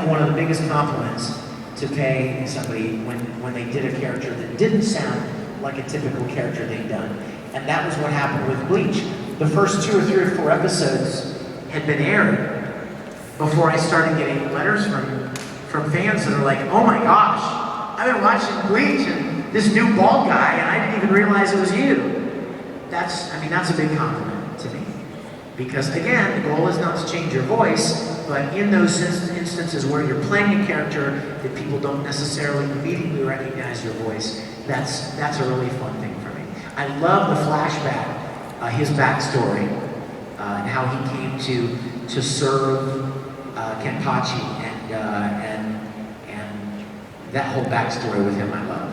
like one of the biggest compliments to pay somebody when they did a character that didn't sound like a typical character they'd done. And that was what happened with Bleach. The first 2 or 3 or 4 episodes had been aired before I started getting letters from fans that are like, oh my gosh, I've been watching Bleach and this new bald guy and I didn't even realize it was you. That's a big compliment to me. Because again, the goal is not to change your voice, but in those instances where you're playing a character that people don't necessarily immediately recognize your voice, that's a really fun thing for me. I love the flashback, his backstory, and how he came to serve Kenpachi, and that whole backstory with him I love.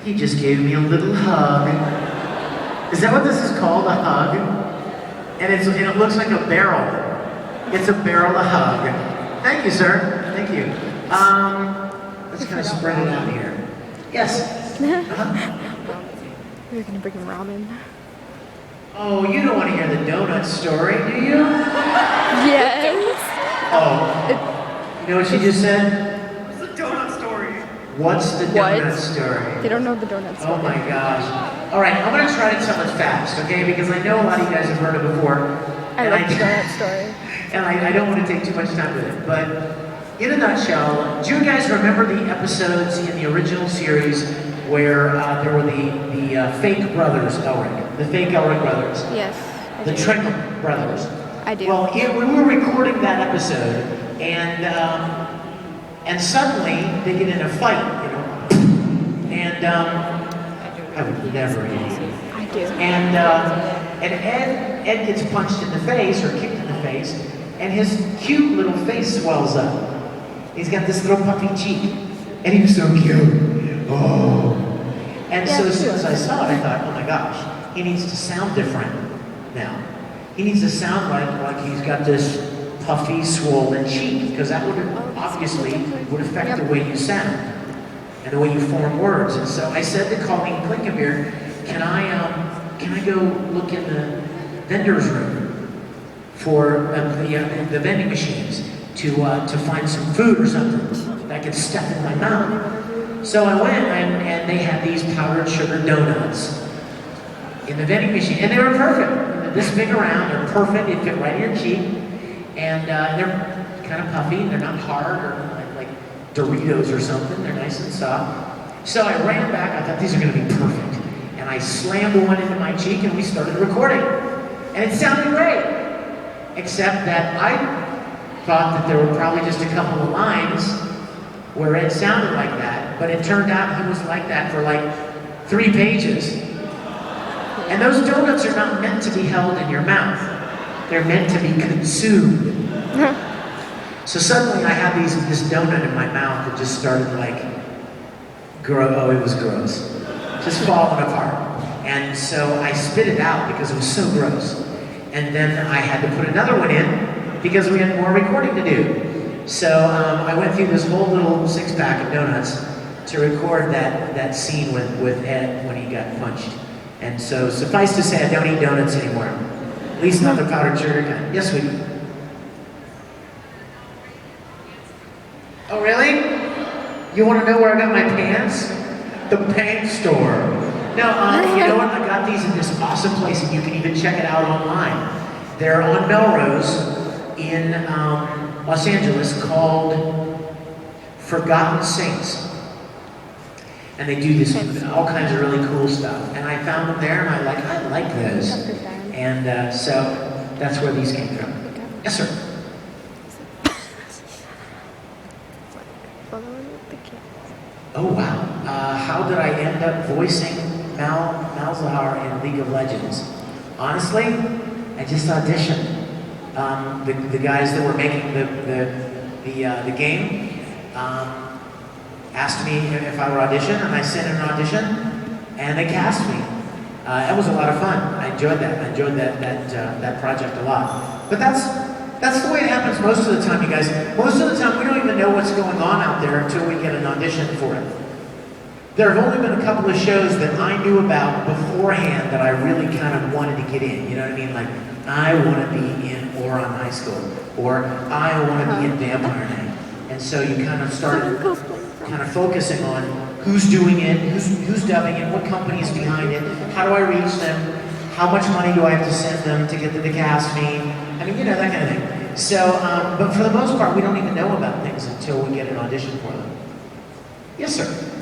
He just gave me a little hug. Is that what this is called, a hug? And it looks like a barrel. It's a barrel of hug. Thank you, sir. Thank you. Let's kind of spread it out here. Yes. We're gonna bring him ramen. Oh, you don't want to hear the donut story, do you? Yes. Oh. You know what she just said? What's the donut story? They don't know the donut story. Oh my gosh. All right, I'm going to try to tell it fast, okay? Because I know a lot of you guys have heard it before. I love the donut story. And I don't want to take too much time with it. But in a nutshell, do you guys remember the episodes in the original series where there were the fake brothers, Elric? The fake Elric brothers? Yes. The Tringham brothers. I do. Well, we were recording that episode, and suddenly they get in a fight, you know, and I would never hit you. I do. And Ed gets punched in the face or kicked in the face, and his cute little face swells up. He's got this little puffy cheek, and he was so cute. Oh. And so as soon as I saw it, I thought, oh my gosh, he needs to sound different now. He needs to sound like he's got this puffy, swollen cheek, because that would obviously affect the way you sound and the way you form words. And so I said to Colleen Klinkenbeer, can I go look in the vendor's room for the vending machines to find some food or something that I could stuff in my mouth? So I went, and they had these powdered sugar donuts in the vending machine, and they were perfect. This big around, they're perfect. They fit right in your cheek. And they're kind of puffy, they're not hard or like Doritos or something, they're nice and soft. So I ran back, I thought these are gonna be perfect. And I slammed one into my cheek and we started recording. And it sounded great, except that I thought that there were probably just a couple of lines where it sounded like that, but it turned out he was like that for like 3 pages. And those donuts are not meant to be held in your mouth. They're meant to be consumed. So suddenly I had this donut in my mouth that just started like, it was gross. Just falling apart. And so I spit it out because it was so gross. And then I had to put another one in because we had more recording to do. So I went through this whole little 6-pack of donuts to record that scene with Ed when he got punched. And so suffice to say, I don't eat donuts anymore. At least not the powdered sugar kind. Yes, sweetie. Oh, really? You want to know where I got my pants? The pants store. No, you know what? I got these in this awesome place, and you can even check it out online. They're on Melrose in Los Angeles called Forgotten Saints. And they do this all kinds of really cool stuff. And I found them there, and I like those. And so that's where these came from. Yes, sir. Oh, wow. How did I end up voicing Malzahar in League of Legends? Honestly, I just auditioned. The guys that were making the game asked me if I would audition, and I sent in an audition, and they cast me. That was a lot of fun. I enjoyed that. I enjoyed that project a lot. But that's the way it happens most of the time, you guys. Most of the time, we don't even know what's going on out there until we get an audition for it. There have only been a couple of shows that I knew about beforehand that I really kind of wanted to get in. You know what I mean? Like, I want to be in Oron High School, or I want to be in Vampire Night. And so you kind of started kind of focusing on who's doing it, who's dubbing it, what company's behind it, how do I reach them, how much money do I have to send them to get them to cast me? I mean, you know, that kind of thing. So, but for the most part, we don't even know about things until we get an audition for them. Yes, sir.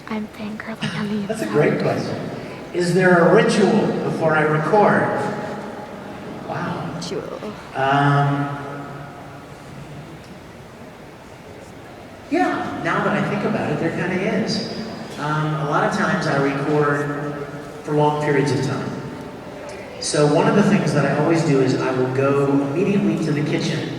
I'm fangirling on you. That's a great question. Is there a ritual before I record? Wow. Ritual. Yeah, now that I think about it, there kind of is. A lot of times I record for long periods of time. So one of the things that I always do is I will go immediately to the kitchen